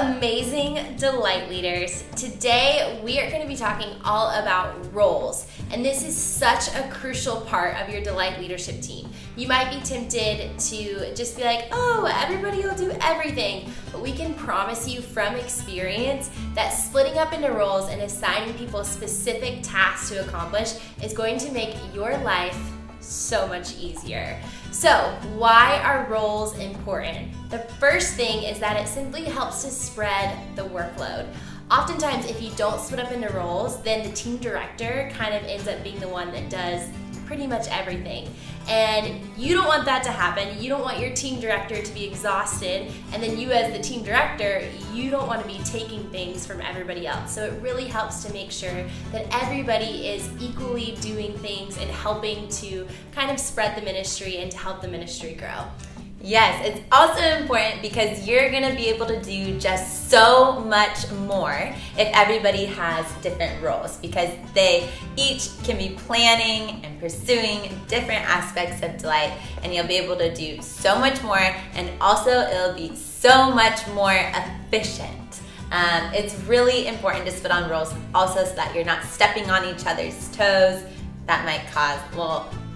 amazing Delight leaders. Today we are going to be talking all about roles, and this is such a crucial part of your Delight leadership team. You might be tempted to just be like, oh, everybody will do everything, but we can promise you from experience that splitting up into roles and assigning people specific tasks to accomplish is going to make your life so much easier. So, why are roles important? The first thing is that it simply helps to spread the workload. Oftentimes, if you don't split up into roles, then the team director kind of ends up being the one that does pretty much everything. And you don't want that to happen. You don't want your team director to be exhausted, and then you as the team director, you don't want to be taking things from everybody else. So it really helps to make sure that everybody is equally doing things and helping to kind of spread the ministry and to help the ministry grow. Yes, it's also important because you're going to be able to do just so much more if everybody has different roles, because they each can be planning and pursuing different aspects of Delight, and you'll be able to do so much more, and also it'll be so much more efficient. It's really important to split on roles also so that you're not stepping on each other's toes. That might cause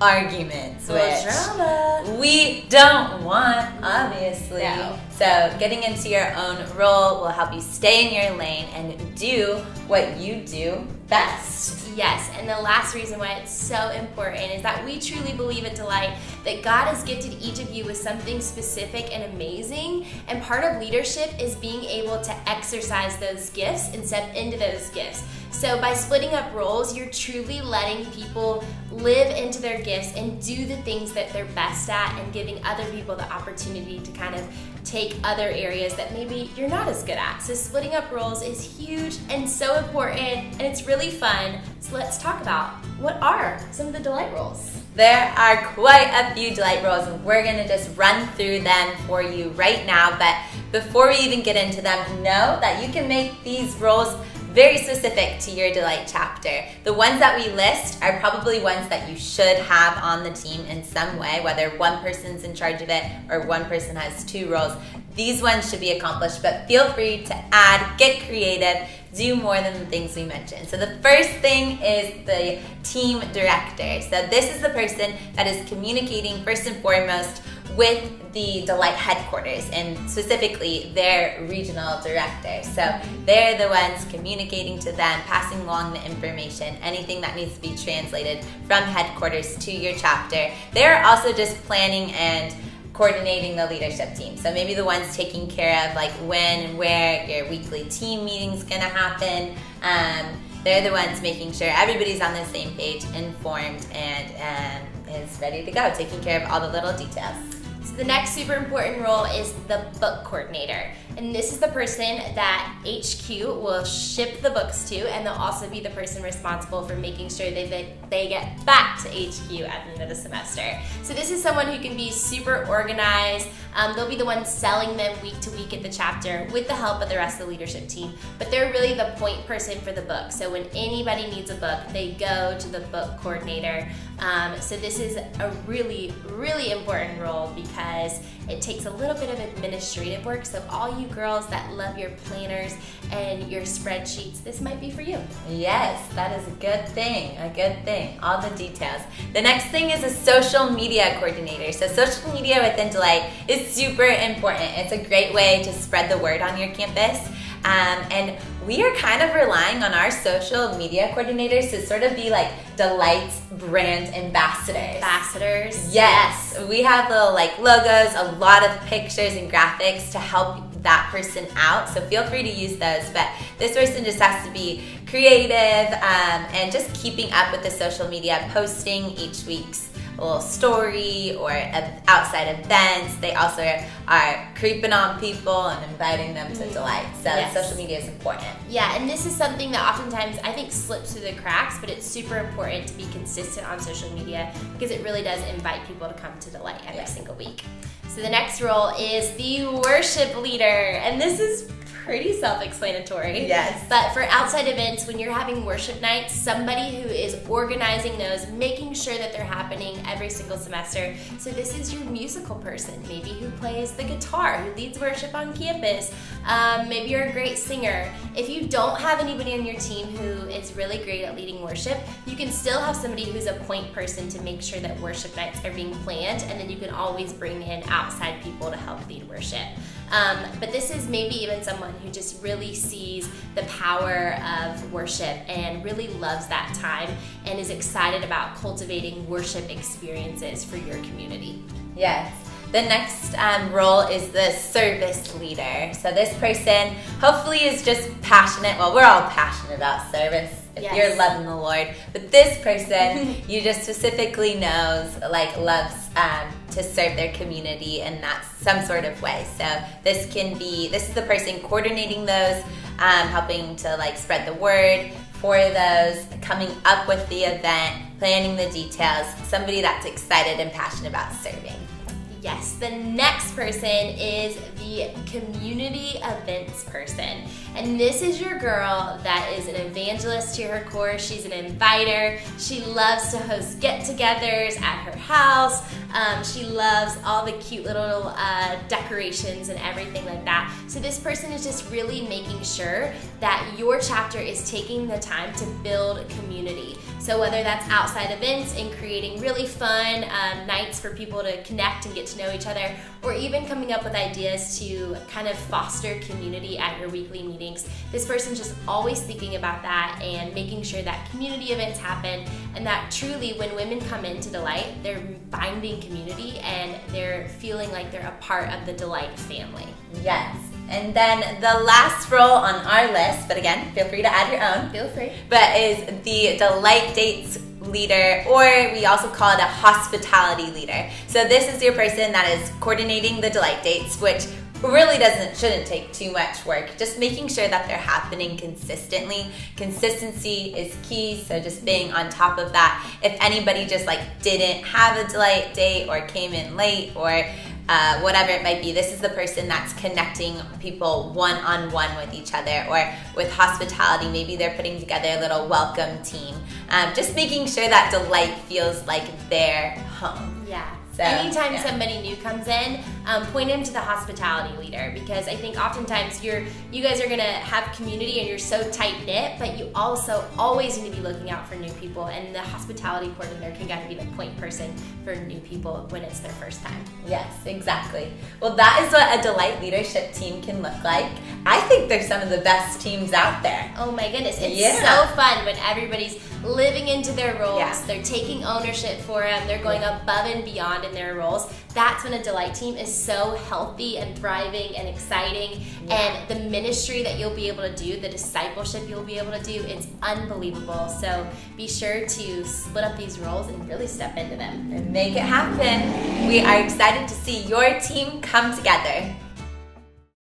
arguments, which we don't want, obviously. No. So getting into your own role will help you stay in your lane and do what you do best. Yes, and the last reason why it's so important is that we truly believe at Delight that God has gifted each of you with something specific and amazing, and part of leadership is being able to exercise those gifts and step into those gifts. So by splitting up roles, you're truly letting people live into their gifts and do the things that they're best at, and giving other people the opportunity to kind of take other areas that maybe you're not as good at. So splitting up roles is huge and so important, and it's really fun. So let's talk about what are some of the Delight roles. There are quite a few Delight roles, and we're going to just run through them for you right now. But before we even get into them, know that you can make these roles very specific to your Delight chapter. The ones that we list are probably ones that you should have on the team in some way, whether one person's in charge of it or one person has two roles. These ones should be accomplished, but feel free to add, get creative, do more than the things we mentioned. So the first thing is the team director. So this is the person that is communicating first and foremost with the Delight headquarters, and specifically their regional director. So they're the ones communicating to them, passing along the information, anything that needs to be translated from headquarters to your chapter. They're also just planning and coordinating the leadership team. So maybe the ones taking care of like when and where your weekly team meeting's gonna happen. They're the ones making sure everybody's on the same page, informed, and is ready to go, taking care of all the little details. So the next super important role is the book coordinator. And this is the person that HQ will ship the books to, and they'll also be the person responsible for making sure they get back to HQ at the end of the semester. So this is someone who can be super organized. They'll be the one selling them week to week at the chapter with the help of the rest of the leadership team. But they're really the point person for the book. So when anybody needs a book, they go to the book coordinator. So this is a really, really important role because it takes a little bit of administrative work. So all you girls that love your planners and your spreadsheets, this might be for you. Yes, that is a good thing, all the details. The next thing is a social media coordinator. So social media within Delight is super important. It's a great way to spread the word on your campus. And we are kind of relying on our social media coordinators to sort of be like Delight's brand ambassadors. Yes, we have little like logos, a lot of pictures and graphics to help that person out. So feel free to use those. But this person just has to be creative and just keeping up with the social media, posting each week's a little story or outside events. They also are creeping on people and inviting them to Delight. So yes. Social media is important. Yeah, and this is something that oftentimes I think slips through the cracks, but it's super important to be consistent on social media because it really does invite people to come to Delight every single week. So the next role is the worship leader, and this is pretty self-explanatory. Yes. But for outside events, when you're having worship nights, somebody who is organizing those, making sure that they're happening every single semester. So this is your musical person, maybe who plays the guitar, who leads worship on campus. Maybe you're a great singer. If you don't have anybody on your team who is really great at leading worship, you can still have somebody who's a point person to make sure that worship nights are being planned, and then you can always bring in outside people to help lead worship. But this is maybe even someone who just really sees the power of worship and really loves that time and is excited about cultivating worship experiences for your community. Yes. The next role is the service leader. So this person hopefully is just passionate. Well, we're all passionate about service if you're loving the Lord. But this person, you just specifically loves to serve their community in that some sort of way. So this is the person coordinating those, helping to spread the word for those, coming up with the event, planning the details, somebody that's excited and passionate about serving. Yes, the next person is the community events person. And this is your girl that is an evangelist to her core. She's an inviter. She loves to host get-togethers at her house. She loves all the cute little decorations and everything like that. So this person is just really making sure that your chapter is taking the time to build community. So whether that's outside events and creating really fun nights for people to connect and get to know each other, or even coming up with ideas to kind of foster community at your weekly meetings, this person's just always thinking about that and making sure that community events happen, and that truly when women come into Delight, they're finding community and they're feeling like they're a part of the Delight family. Yes. And then the last role on our list, but again, feel free to add your own. Feel free. But is the Delight Dates leader, or we also call it a hospitality leader. So this is your person that is coordinating the Delight Dates, which really shouldn't take too much work. Just making sure that they're happening consistently. Consistency is key, so just being on top of that. If anybody just didn't have a Delight Date or came in late or whatever it might be, this is the person that's connecting people one-on-one with each other, or with hospitality, maybe they're putting together a little welcome team. Just making sure that Delight feels like their home. Yeah. So, anytime somebody new comes in, point them to the hospitality leader, because I think oftentimes you guys are gonna have community and you're so tight knit, but you also always need to be looking out for new people, and the hospitality coordinator can kind of be the point person for new people when it's their first time. Yes, exactly. Well, that is what a Delight leadership team can look like. I think they're some of the best teams out there. Oh my goodness, it's so fun when everybody's living into their roles. Yeah. They're taking ownership for them. They're going above and beyond in their roles. That's when a Delight team is so healthy and thriving and exciting. Yeah. And the ministry that you'll be able to do, the discipleship you'll be able to do, it's unbelievable. So be sure to split up these roles and really step into them. And make it happen. We are excited to see your team come together.